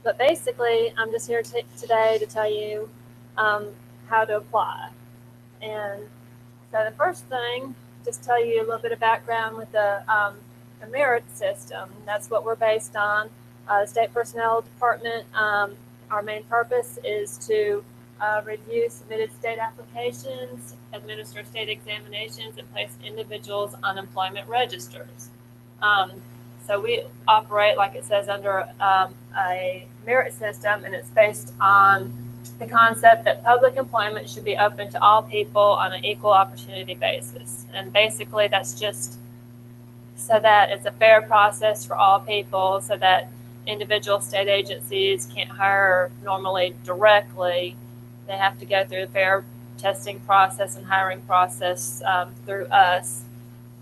But basically, I'm just here today to tell you how to apply. And so the first thing, just tell you a little bit of background with the merit system. That's what we're based on. The State Personnel Department, our main purpose is to review submitted state applications, administer state examinations, and place individuals on employment registers. So we operate, like it says, under a merit system, and it's based on the concept that public employment should be open to all people on an equal opportunity basis. And basically that's just so that it's a fair process for all people, so that individual state agencies can't hire normally directly. They have to go through a fair testing process and hiring process through us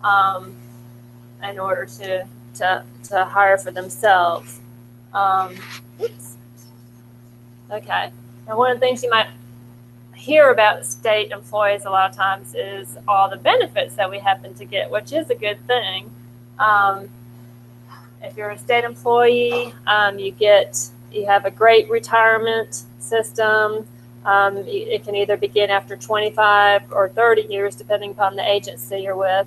in order to hire for themselves. Oops. Okay. Now, one of the things you might hear about state employees a lot of times is all the benefits that we happen to get, which is a good thing. If you're a state employee, you have a great retirement system. It can either begin after 25 or 30 years, depending upon the agency you're with.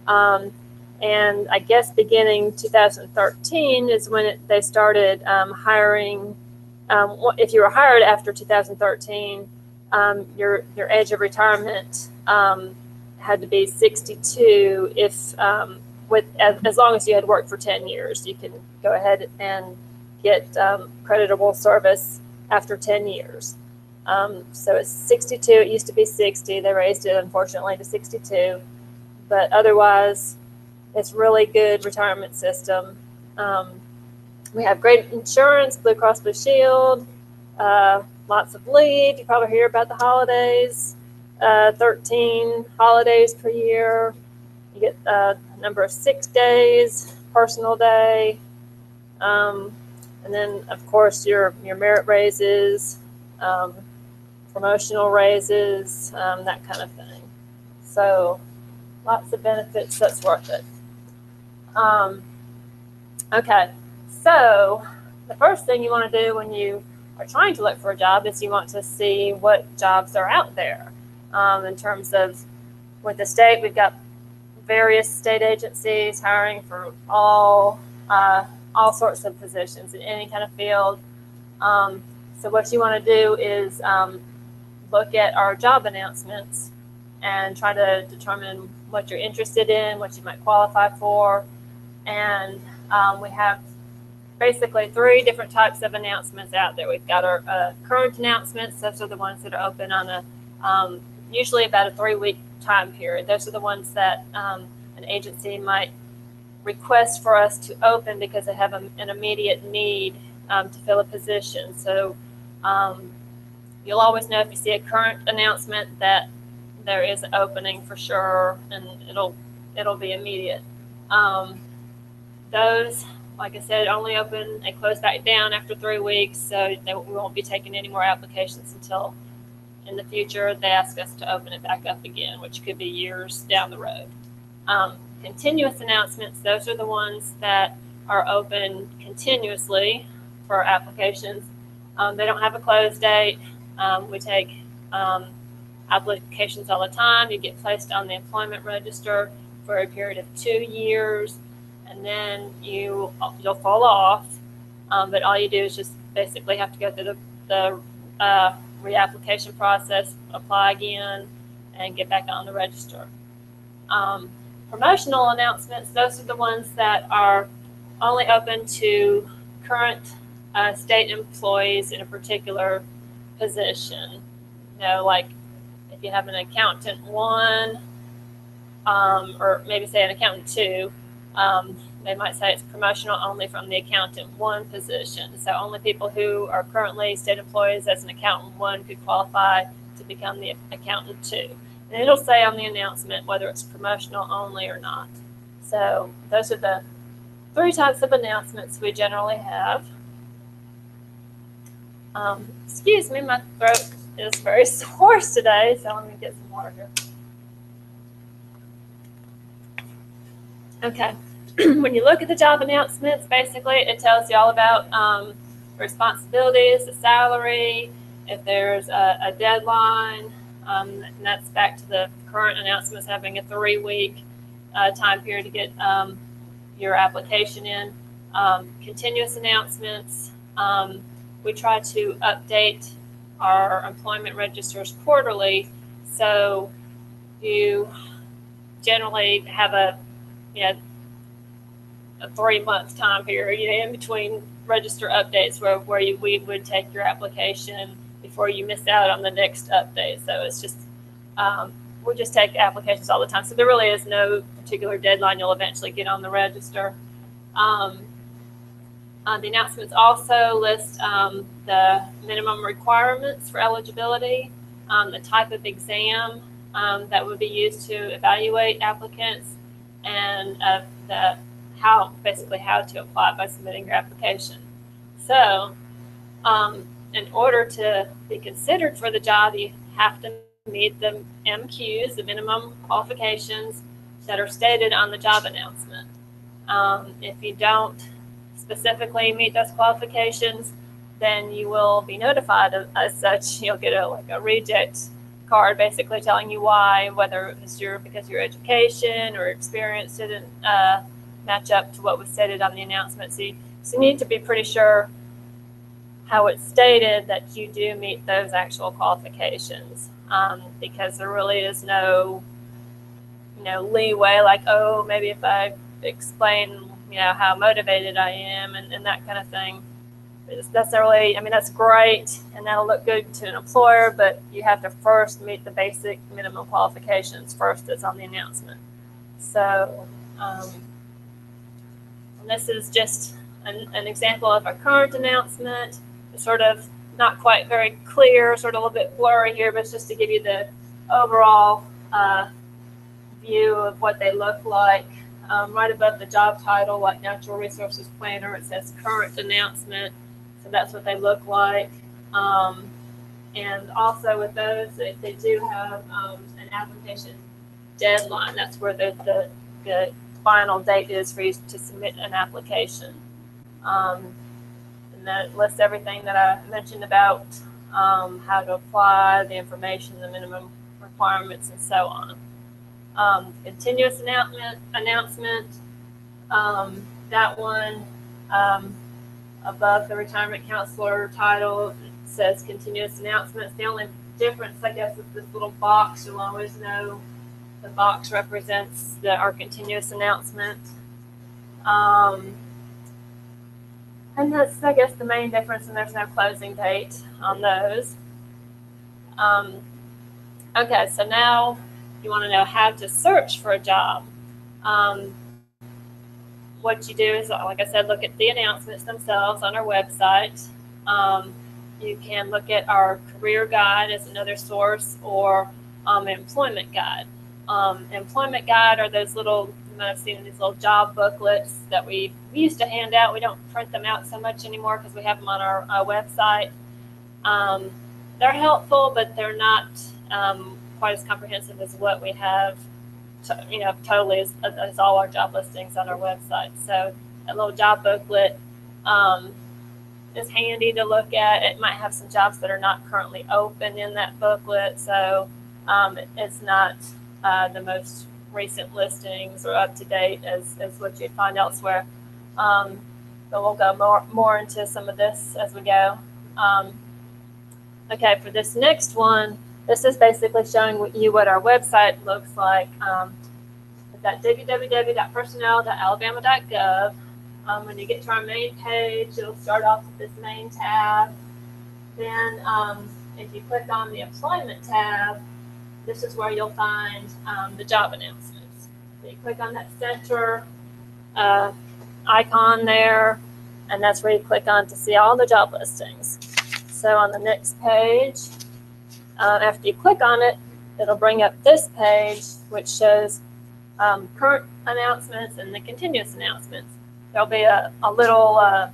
And I guess beginning 2013 is when they started hiring. If you were hired after 2013, your age of retirement had to be 62. If as long as you had worked for 10 years, you can go ahead and get creditable service after 10 years. So it's 62. It used to be 60. They raised it, unfortunately, to 62. But otherwise, it's really good retirement system. We have great insurance, Blue Cross Blue Shield, lots of leave. You probably hear about the holidays, 13 holidays per year. You get a number of sick days, personal day, and then, of course, your merit raises, promotional raises, that kind of thing. So lots of benefits, that's worth it. Okay, so the first thing you want to do when you are trying to look for a job is you want to see what jobs are out there. In terms of, with the state, we've got various state agencies hiring for all sorts of positions in any kind of field. So what you want to do is look at our job announcements and try to determine what you're interested in, what you might qualify for. And we have basically 3 different types of announcements out there. We've got our current announcements. Those are the ones that are open on a usually about a 3-week time period. Those are the ones that an agency might request for us to open because they have an immediate need to fill a position. So you'll always know if you see a current announcement that there is an opening for sure, and it'll be immediate. Those, like I said, only open and close back down after 3 weeks, so we won't be taking any more applications until in the future they ask us to open it back up again, which could be years down the road. Continuous announcements, those are the ones that are open continuously for applications. They don't have a close date. We take applications all the time. You get placed on the employment register for a period of 2 years, and then you'll fall off. But all you do is just basically have to go through the reapplication process, apply again, and get back on the register. Promotional announcements, those are the ones that are only open to current state employees in a particular position. Like if you have an accountant 1, or maybe say an accountant 2, they might say it's promotional only from the accountant 1 position. So only people who are currently state employees as an accountant 1 could qualify to become the accountant 2. And it'll say on the announcement whether it's promotional only or not. So those are the 3 types of announcements we generally have. Excuse me, my throat is very hoarse today, so let me get some water here. Okay, when you look at the job announcements, basically it tells you all about responsibilities, the salary, if there's a deadline, and that's back to the current announcements having a 3-week time period to get your application in. Continuous announcements. We try to update our employment registers quarterly, so you generally have a 3-month time period in between register updates where we would take your application before you miss out on the next update. So it's just we just take applications all the time. So there really is no particular deadline. You'll eventually get on the register. The announcements also list the minimum requirements for eligibility, the type of exam that would be used to evaluate applicants, and how to apply by submitting your application. So in order to be considered for the job, you have to meet the MQs, the minimum qualifications that are stated on the job announcement. If you don't specifically meet those qualifications, then you will be notified as such. You'll get a reject card basically telling you why, whether it's because your education or experience didn't match up to what was stated on the announcement. So you need to be pretty sure how it's stated that you do meet those actual qualifications, because there really is no leeway, like, oh, maybe if I explain how motivated I am and that kind of thing. That's great, and that'll look good to an employer, but you have to first meet the basic minimum qualifications first that's on the announcement. So and this is just an example of a current announcement. It's sort of not quite very clear, sort of a little bit blurry here, but it's just to give you the overall view of what they look like. Right above the job title, like Natural Resources Planner, it says current announcement. So that's what they look like. And also with those, they do have an application deadline. That's where the final date is for you to submit an application. And that lists everything that I mentioned about how to apply, the information, the minimum requirements, and so on. Continuous announcement, that one above the retirement counselor title says continuous announcements. The only difference, I guess, is this little box. You'll always know the box represents our continuous announcement. And that's, I guess, the main difference, and there's no closing date on those. Okay, so now you want to know how to search for a job. What you do is, like I said, look at the announcements themselves on our website. You can look at our career guide as another source, or employment guide. Employment guide are those little, you might have seen these little job booklets that we used to hand out. We don't print them out so much anymore because we have them on our website. They're helpful, but they're not quite as comprehensive as what we have, totally as all our job listings on our website. So a little job booklet is handy to look at. It might have some jobs that are not currently open in that booklet, so it's not the most recent listings or up to date as what you'd find elsewhere. But we'll go more into some of this as we go. Okay, for this next one, this is basically showing you what our website looks like. It's at www.personnel.alabama.gov. When you get to our main page, it'll start off with this main tab. Then if you click on the employment tab, this is where you'll find the job announcements. So you click on that center icon there, and that's where you click on to see all the job listings. So on the next page, after you click on it, it'll bring up this page, which shows current announcements and the continuous announcements. There'll be a little, I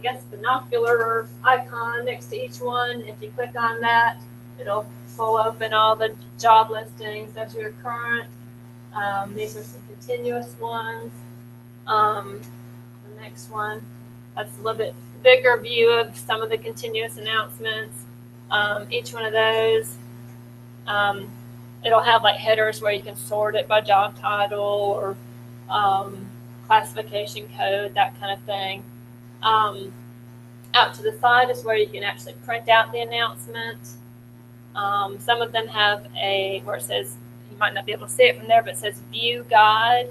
guess, binocular icon next to each one. If you click on that, it'll pull open all the job listings. Those are your current These are some continuous ones. The next one, that's a little bit bigger view of some of the continuous announcements. Each one of those, it'll have like headers where you can sort it by job title or classification code, that kind of thing. Out to the side is where you can actually print out the announcement. Some of them have where it says, you might not be able to see it from there, but it says view guide.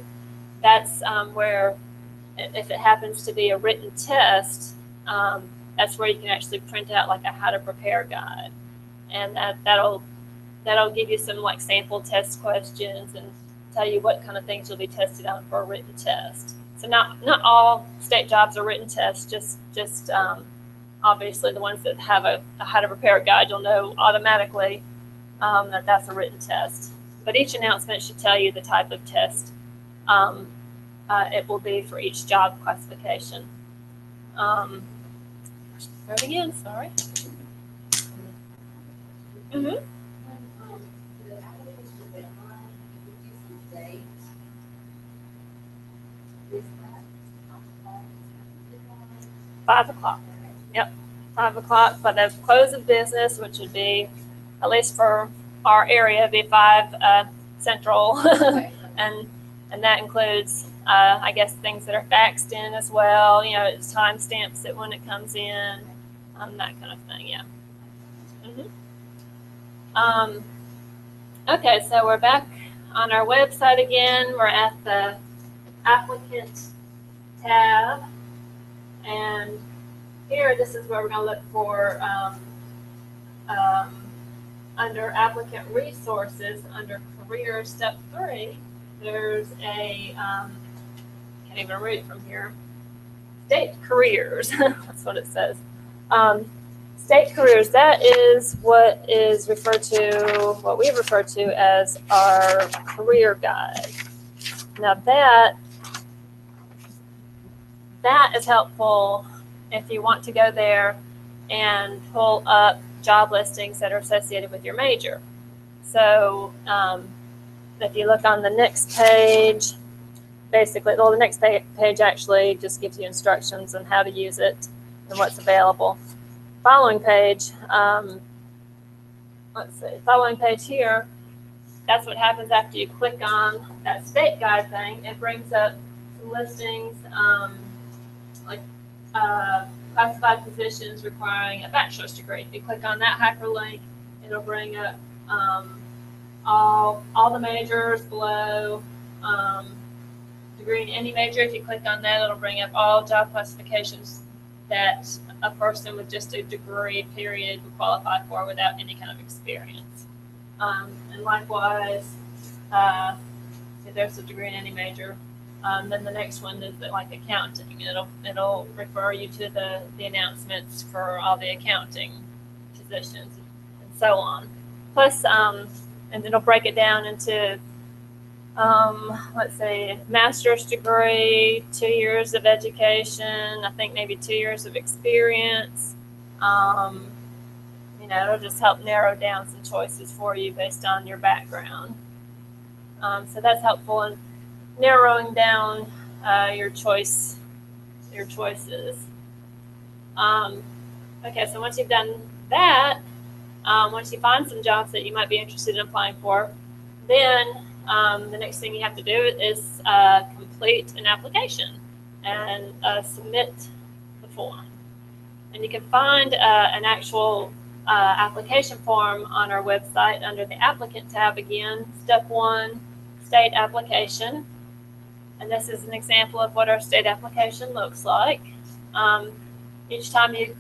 That's where, if it happens to be a written test, that's where you can actually print out like a how to prepare guide. And that'll give you some like sample test questions and tell you what kind of things you'll be tested on for a written test. So not all state jobs are written tests, just obviously the ones that have a how to prepare guide, you'll know automatically that that's a written test. But each announcement should tell you the type of test it will be for each job classification. Go it again, sorry. Mm-hmm. 5 o'clock. Yep, 5 o'clock. But the close of business, which would be, at least for our area, be 5 Central, and that includes, I guess, things that are faxed in as well. You know, it's timestamps it when it comes in, that kind of thing. Yeah. Mm-hmm. Okay, so we're back on our website again. We're at the applicant tab, and here, this is where we're going to look for under applicant resources, under career step 3, there's a, can't even read it from here, state careers, that's what it says. State careers, that is what is referred to, what we refer to as our career guide. Now that is helpful if you want to go there and pull up job listings that are associated with your major. So if you look on the next page, basically, well, the next page actually just gives you instructions on how to use it and what's available. Following page, let's see, following page here, that's what happens after you click on that state guide thing. It brings up some listings, like classified positions requiring a bachelor's degree. If you click on that hyperlink, it'll bring up all the majors below. Degree in any major, if you click on that, it'll bring up all job classifications that a person with just a degree, period, would qualify for without any kind of experience. And likewise, if there's a degree in any major, then the next one is like accounting. It'll refer you to the announcements for all the accounting positions and so on. Plus, and it'll break it down into, let's say, master's degree, 2 years of education, I think maybe 2 years of experience. You know, it'll just help narrow down some choices for you based on your background. So that's helpful in narrowing down your choices. Okay, so once you've done that, once you find some jobs that you might be interested in applying for, then the next thing you have to do is complete an application and submit the form. And you can find an actual application form on our website under the applicant tab again, step 1, state application. And this is an example of what our state application looks like. Each time you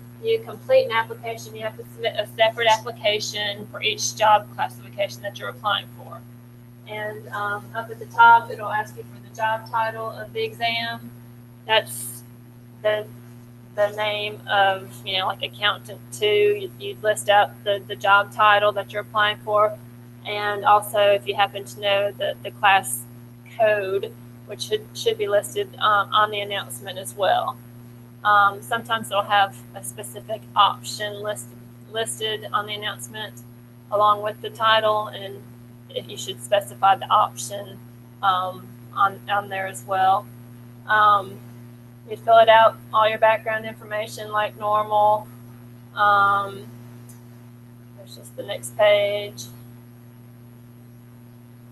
complete an application, you have to submit a separate application for each job classification that you're applying for. And up at the top, it'll ask you for the job title of the exam. That's the name of, you know, like accountant 2. You'd list out the job title that you're applying for. And also, if you happen to know the class code, which should be listed on the announcement as well. Sometimes they'll have a specific option listed on the announcement along with the title, and you should specify the option on there as well. You fill it out, all your background information like normal. There's just the next page.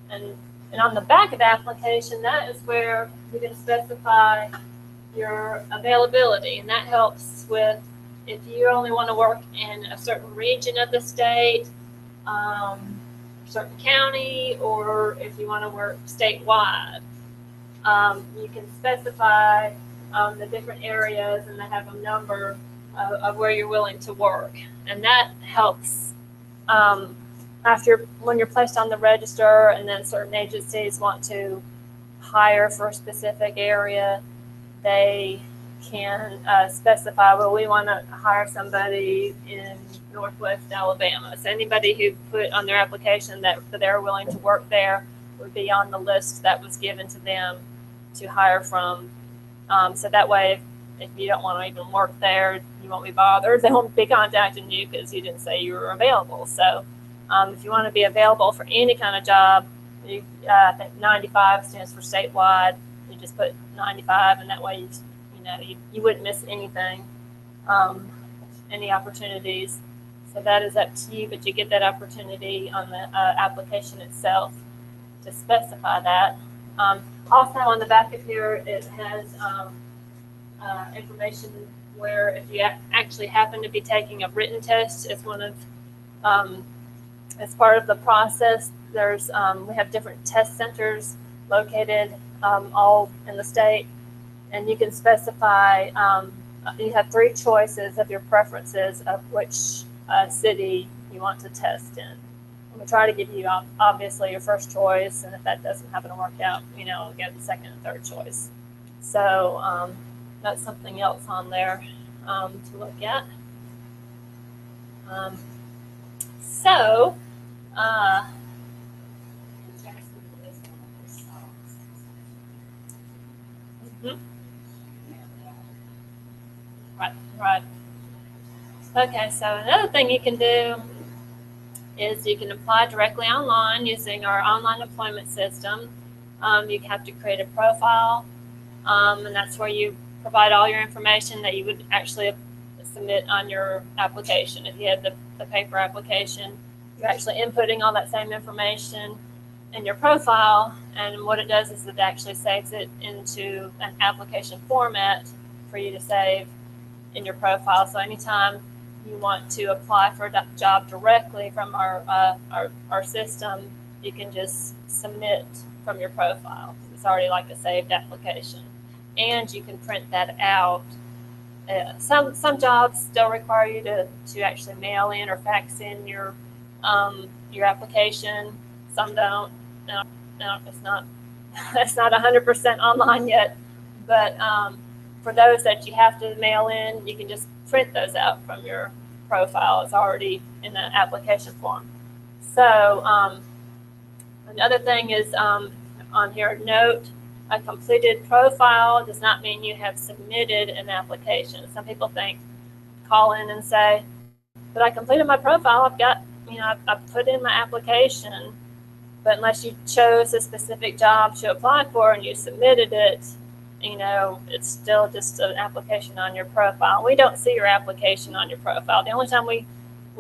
And on the back of the application, that is where you can specify your availability. And that helps with if you only want to work in a certain region of the state, certain county, or if you want to work statewide. You can specify the different areas, and they have a number of where you're willing to work. And that helps when you're placed on the register, and then certain agencies want to hire for a specific area, they can specify, well, we want to hire somebody in Northwest Alabama. So anybody who put on their application that they're willing to work there would be on the list that was given to them to hire from. So that way, if you don't want to even work there, you won't be bothered. They won't be contacting you because you didn't say you were available. So if you want to be available for any kind of job, I think 95 stands for statewide. You just put 95, and that way you wouldn't miss anything, any opportunities. So that is up to you, but you get that opportunity on the application itself to specify that. Also on the back of here, it has information where if you actually happen to be taking a written test as as part of the process, there's we have different test centers located all in the state, and you can specify, you have 3 choices of your preferences of which city you want to test in. We try to give you obviously your first choice, and if that doesn't happen to work out, we'll get the second and third choice. So that's something else on there to look at. Right. Okay, so another thing you can do is you can apply directly online using our online employment system. You have to create a profile, and that's where you provide all your information that you would actually submit on your application. If you had the paper application, you're actually inputting all that same information in your profile, and what it does is it actually saves it into an application format for you to save in your profile. So anytime you want to apply for a job directly from our system, you can just submit from your profile. It's already like a saved application, and you can print that out. Some jobs still require you to actually mail in or fax in your application. Some don't. No, it's not 100% online yet, but for those that you have to mail in, you can just print those out from your profile. It's already in the application form. So another thing is on here, note, a completed profile does not mean you have submitted an application. Some people call in and say, but I completed my profile. I've got, I've put in my application, but unless you chose a specific job to apply for and you submitted it, it's still just an application on your profile. We don't see your application on your profile. The only time we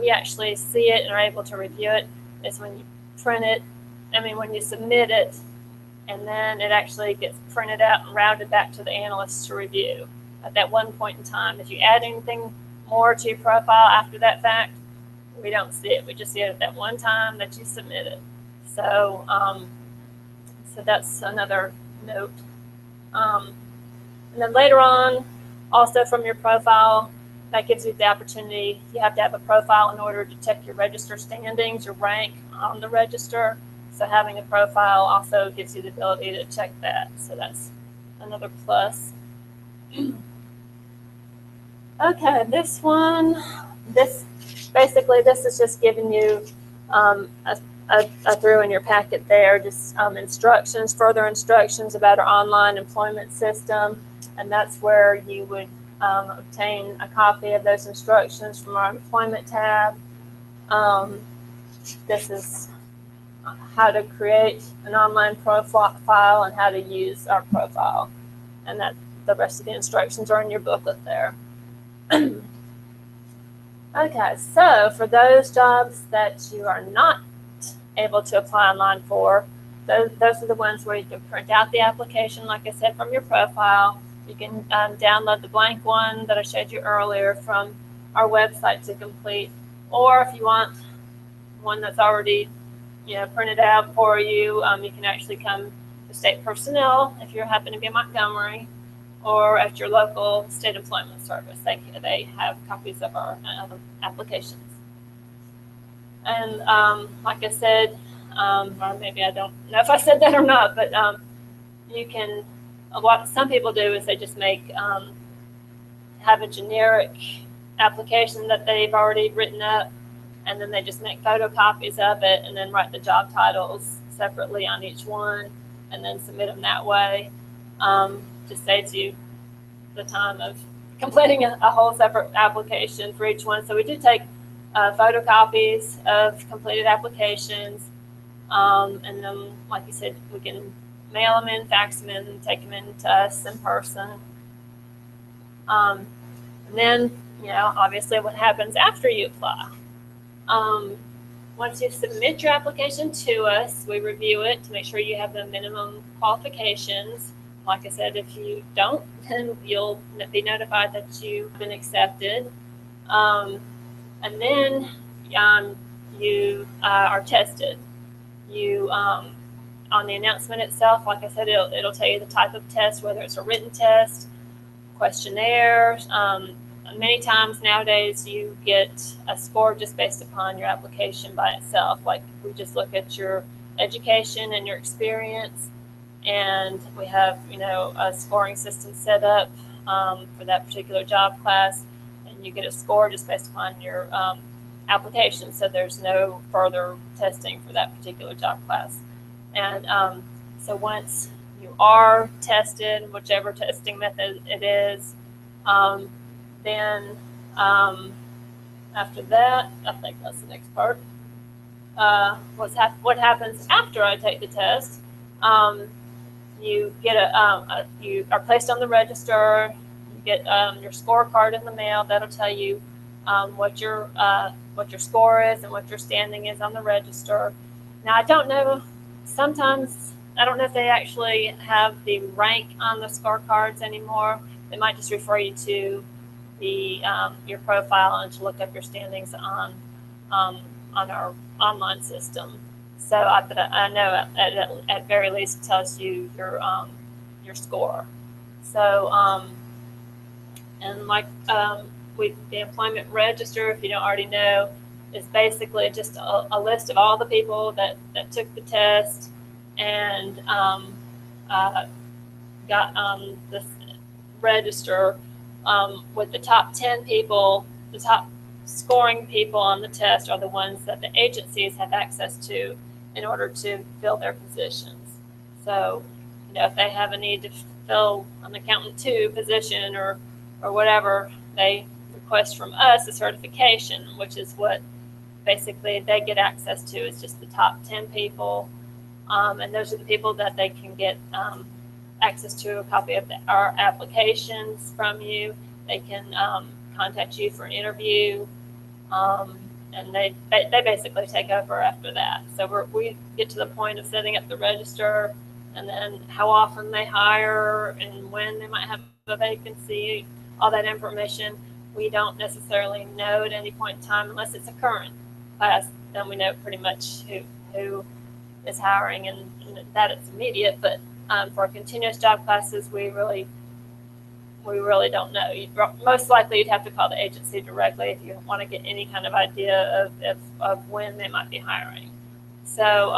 actually see it and are able to review it is when you print it. When you submit it, and then it actually gets printed out and routed back to the analysts to review at that one point in time. If you add anything more to your profile after that fact, we don't see it. We just see it at that one time that you submit it. So, so that's another note. And then later on, also from your profile, that gives you the opportunity. You have to have a profile in order to check your register standings, your rank on the register. So having a profile also gives you the ability to check that. So that's another plus. Okay, this is just giving you I threw in your packet there just further instructions about our online employment system, and that's where you would obtain a copy of those instructions from our employment tab. This is how to create an online profile and how to use our profile. And that the rest of the instructions are in your booklet there. Okay, so for those jobs that you are not able to apply online for, those are the ones where you can print out the application, like I said, from your profile. You can download the blank one that I showed you earlier from our website to complete, or if you want one that's already printed out for you, you can actually come to State Personnel if you happen to be in Montgomery, or at your local state employment service. They have copies of our applications. And like I said, or maybe I don't know if I said that or not, but you can, what some people do is they just have a generic application that they've already written up, and then they just make photocopies of it and then write the job titles separately on each one and then submit them that way. Just saves you the time of completing a whole separate application for each one. So we do take photocopies of completed applications, and then, like you said, we can mail them in, fax them in, take them in to us in person. And then, obviously what happens after you apply. Once you submit your application to us, we review it to make sure you have the minimum qualifications. Like I said, if you don't, then you'll be notified that you've been accepted. And then you are tested. On the announcement itself, like I said, it'll tell you the type of test, whether it's a written test, questionnaire. Many times nowadays you get a score just based upon your application by itself. Like, we just look at your education and your experience, and we have a scoring system set up for that particular job class, and you get a score just based upon your application. So there's no further testing for that particular job class. And so once you are tested, whichever testing method it is, then after that, I think that's the next part. What happens after I take the test? You get you are placed on the register. You get your scorecard in the mail. That'll tell you what your score is and what your standing is on the register. Now, I don't know. Sometimes I don't know if they actually have the rank on the scorecards anymore. They might just refer you to your profile and to look up your standings on our online system. So I know at very least it tells you your score. So and like with the employment register, if you don't already know, is basically just a list of all the people that took the test and got this register with the top 10 people. The top scoring people on the test are the ones that the agencies have access to in order to fill their positions. So, if they have a need to fill an accountant 2 position or whatever, they request from us a certification, which is what basically they get access to. Is just the top 10 people, and those are the people that they can get access to a copy of our applications from you. They can contact you for an interview, and they basically take over after that. So we get to the point of setting up the register, and then how often they hire and when they might have a vacancy, all that information we don't necessarily know at any point in time unless it's a current class. Then we know pretty much who is hiring, and that it's immediate. But for continuous job classes, we really don't know. Most likely you'd have to call the agency directly if you want to get any kind of idea of when they might be hiring. So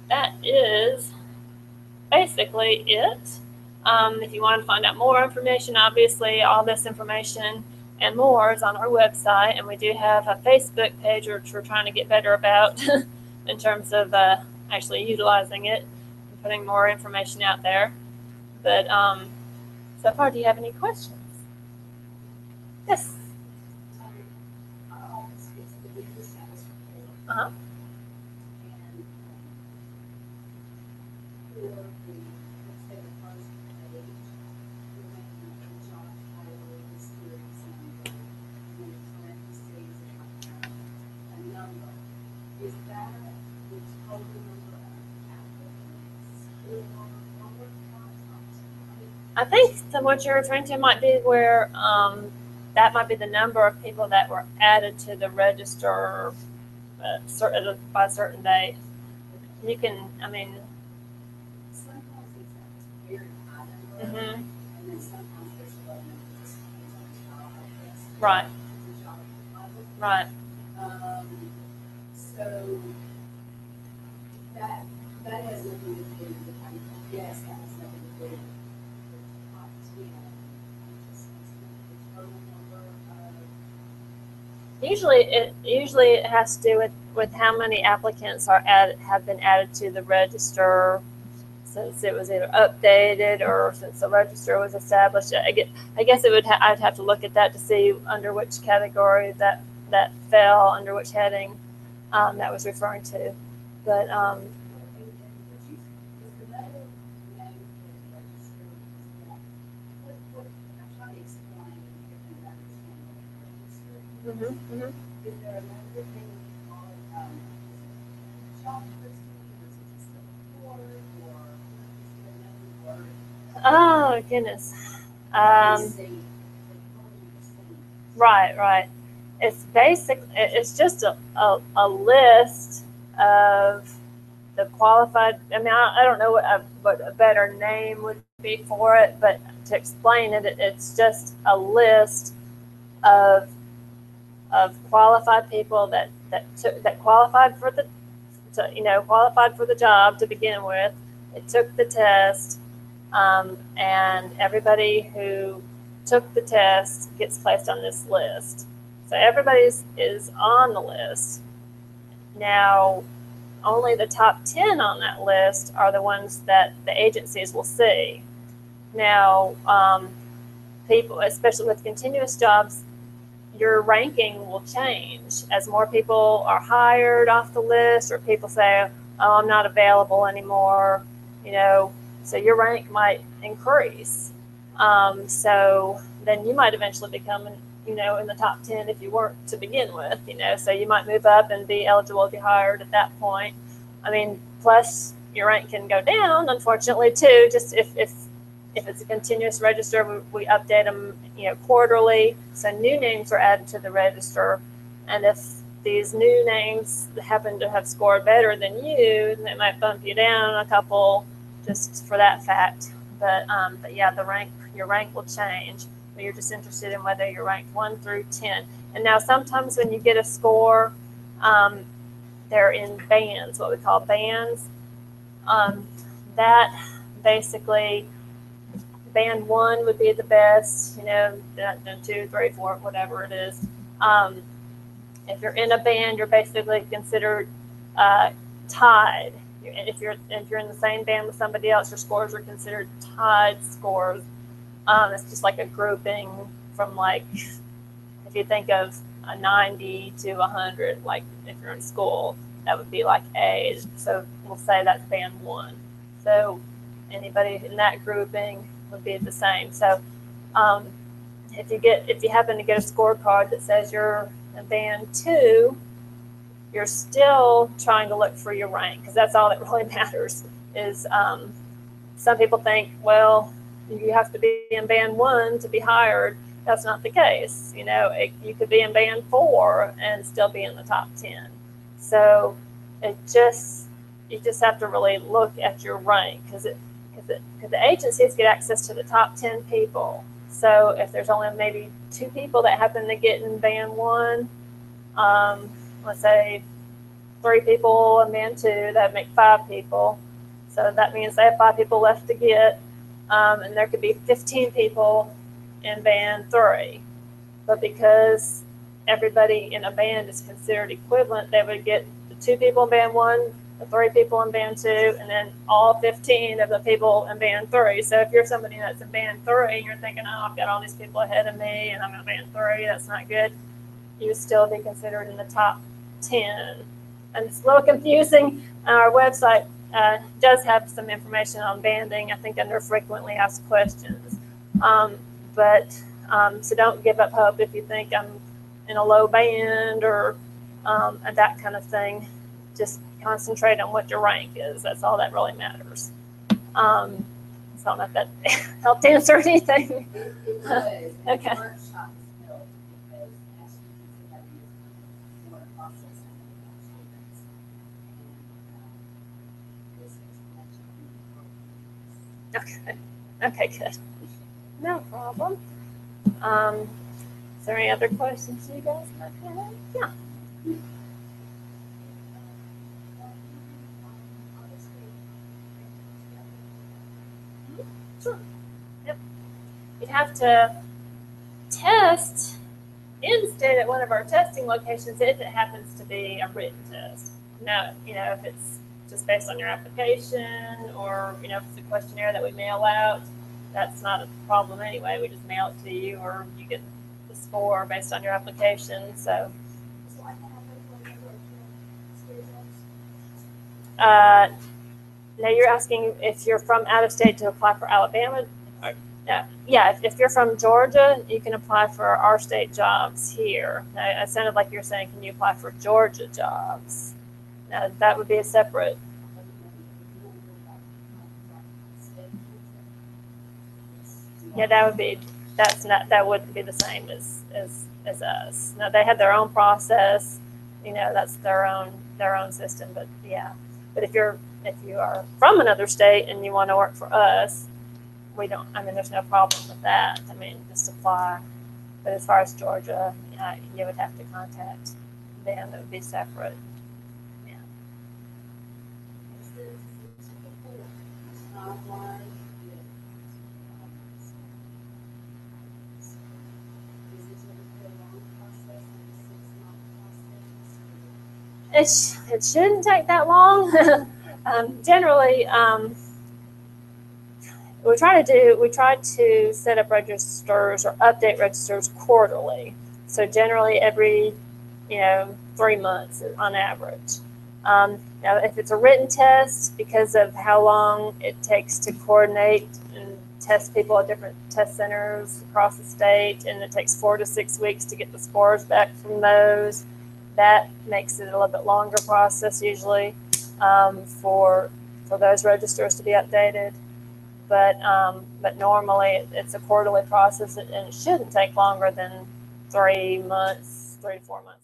that is basically it. If you want to find out more information, obviously all this information and more is on our website, and we do have a Facebook page which we're trying to get better about in terms of actually utilizing it and putting more information out there. But so far, do you have any questions? Yes. Our office gets the business hours for payroll. Uh-huh. And I think that what you're referring to might be where that might be the number of people that were added to the register by a certain date. You can, I mean, Sometimes it's a very high number, hmm and then sometimes there's a low number, just depends on the job, I guess. right, The job title. right. Um, so that, that has nothing to do with, yes, that has nothing to do with the top ten. It just has to do with the total number of, Usually it has to do with how many applicants have been added to the register since it was either updated or since the register was established. I guess I'd have to look at that to see under which category that fell, under which heading that was referring to. But and would you, is the middle name for the register, is that, what, I'm trying to explain if you understand what the register mhm, is. mhm. Is there another thing you call it, job posting, or is it just a report, or is there another word? Oh goodness. Like Um, receipt, they call it a receipt. right. It's just a list of the qualified. I mean, I don't know what a better name would be for it, but to explain it, it's just a list of qualified people that qualified for qualified for the job to begin with. It took the test, and everybody who took the test gets placed on this list. So everybody is on the list. Now, only the top 10 on that list are the ones that the agencies will see. Now, people, especially with continuous jobs, your ranking will change as more people are hired off the list, or people say, "Oh, I'm not available anymore," you know, so your rank might increase. So then you might eventually become, in the top 10 if you weren't to begin with, so you might move up and be eligible to be hired at that point. I mean, plus your rank can go down, unfortunately, too, just if it's a continuous register, we update them, quarterly. So new names are added to the register, and if these new names happen to have scored better than you, they might bump you down a couple just for that fact. But yeah, your rank will change. But you're just interested in whether you're ranked 1 through 10. And now sometimes when you get a score, um, they're in bands, what we call bands. Um, that basically band one would be the best, then 2, 3, 4, whatever it is. Um, if you're in a band, you're basically considered tied. If you're in the same band with somebody else, your scores are considered tied scores. It's just like a grouping from, like, if you think of a 90 to 100, like if you're in school, that would be like A. So we'll say that's band one. So anybody in that grouping would be the same. So um, if you happen to get a scorecard that says you're in band two, you're still trying to look for your rank, because that's all that really matters. Is some people think, well, you have to be in band one to be hired. That's not the case. You could be in band four and still be in the top 10. So it just you just have to really look at your rank, because the agencies get access to the top 10 people. So if there's only maybe 2 people that happen to get in band one, let's say 3 people in band two, that make 5 people. So that means they have 5 people left to get, and there could be 15 people in band three. But because everybody in a band is considered equivalent, they would get the 2 people in band one, the 3 people in band two, and then all 15 of the people in band three. So if you're somebody that's in band three and you're thinking, oh, I've got all these people ahead of me and I'm in band three, that's not good, you would still be considered in the top 10. And it's a little confusing. Our website does have some information on banding, I think under frequently asked questions. So don't give up hope if you think I'm in a low band or that kind of thing. Just concentrate on what your rank is. That's all that really matters. Um, So I don't know if that helped answer anything. It does. And Okay. the workshop is held because as you can see, that is more process than our students. And this is much Okay. Okay, good. No problem. Is there any other questions you guys might have? Yeah. Sure. Yep. You'd have to test in state at one of our testing locations if it happens to be a written test. Now, if it's just based on your application or, if it's a questionnaire that we mail out, that's not a problem anyway. We just mail it to you or you get the score based on your application. So, now you're asking if you're from out of state to apply for Alabama. Yeah, if you're from Georgia, you can apply for our state jobs here. Now, it sounded like you're saying, can you apply for Georgia jobs? Now, that would be a separate. Yeah, that wouldn't be the same as us. Now, they have their own process. That's their own system. But yeah, but if you are from another state and you want to work for us, there's no problem with that. Just apply. But as far as Georgia, you would have to contact them. It would be separate. Yeah. It shouldn't take that long. Generally, we try to set up registers or update registers quarterly. So generally every 3 months on average. Now, if it's a written test, because of how long it takes to coordinate and test people at different test centers across the state, and it takes 4 to 6 weeks to get the scores back from those, that makes it a little bit longer process usually for those registers to be updated. But normally it's a quarterly process, and it shouldn't take longer than 3 to 4 months.